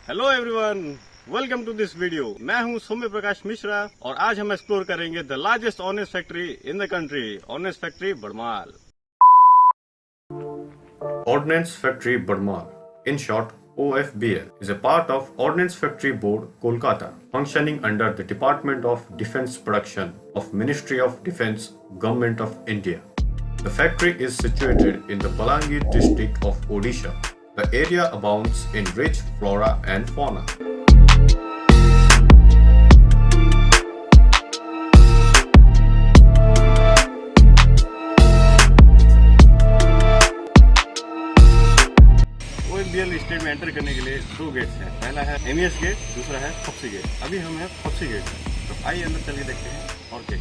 Hello everyone, welcome to this video. मैं हूं सौम्य प्रकाश मिश्रा और आज हम एक्सप्लोर करेंगे the largest ordnance factory in the country, ordnance factory Badmal. Ordnance Factory Badmal, in short OFBL, is a part of Ordnance Factory Board, Kolkata, functioning under the Department of Defence Production of Ministry of Defence, Government of India. The factory is situated in the Balangir district of Odisha. The area abounds in rich flora and fauna. OFBL state में enter करने के लिए दो gets हैं। पहला है MES gate, दूसरा है फॉक्सी गेट। अभी हम हैं फॉक्सी गेट, तो आइए अंदर चलिए देखते हैं और क्या।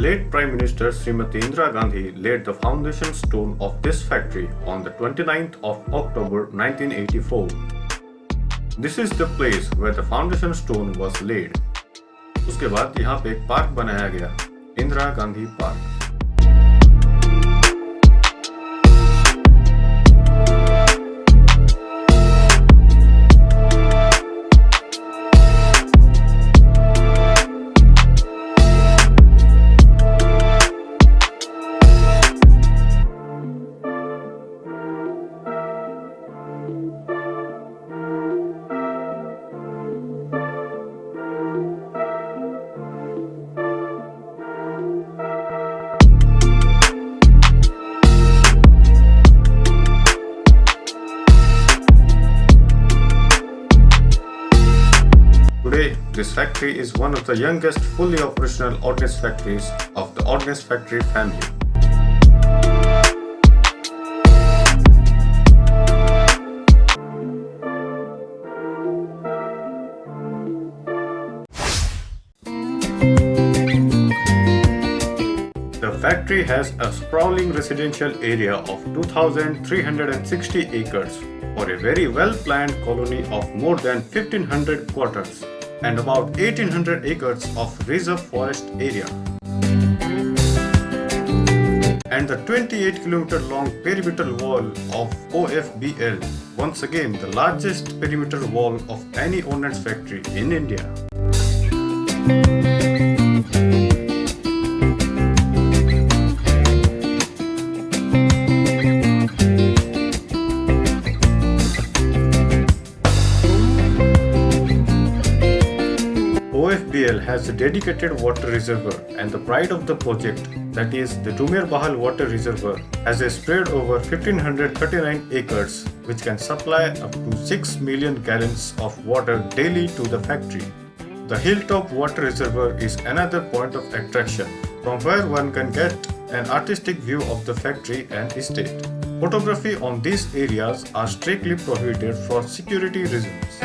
Late Prime Minister Srimati Indira Gandhi laid the foundation stone of this factory on the 29th of October 1984. This is the place where the foundation stone was laid. उसके बाद यहाँ पे एक पार्क बनाया गया, Indira Gandhi park. Today, this factory is one of the youngest fully operational ordnance factories of the Ordnance Factory family. The factory has a sprawling residential area of 2,360 acres for a very well-planned colony of more than 1,500 quarters and about 1,800 acres of reserve forest area. And the 28-kilometer long perimeter wall of OFBL, once again the largest perimeter wall of any ordnance factory in India. OFBL has a dedicated water reservoir, and the pride of the project, that is the Soumya Bahal water reservoir, has a spread over 1,539 acres which can supply up to 6 million gallons of water daily to the factory. The hilltop water reservoir is another point of attraction from where one can get an artistic view of the factory and estate. Photography on these areas are strictly prohibited for security reasons.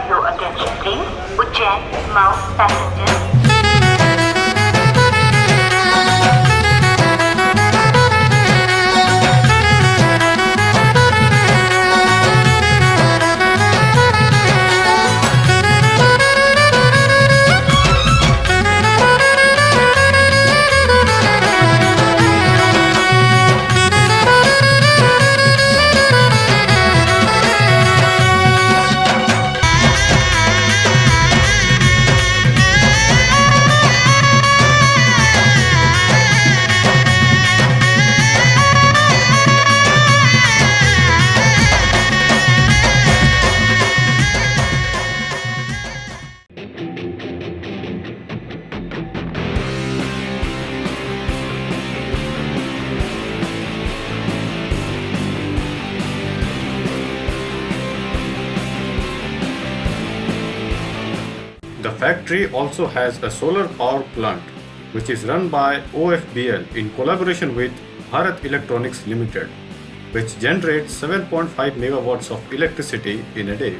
your attention please. Ujjain, Mau passengers. The factory also has a solar power plant which is run by OFBL in collaboration with Bharat Electronics Limited, which generates 7.5 megawatts of electricity in a day.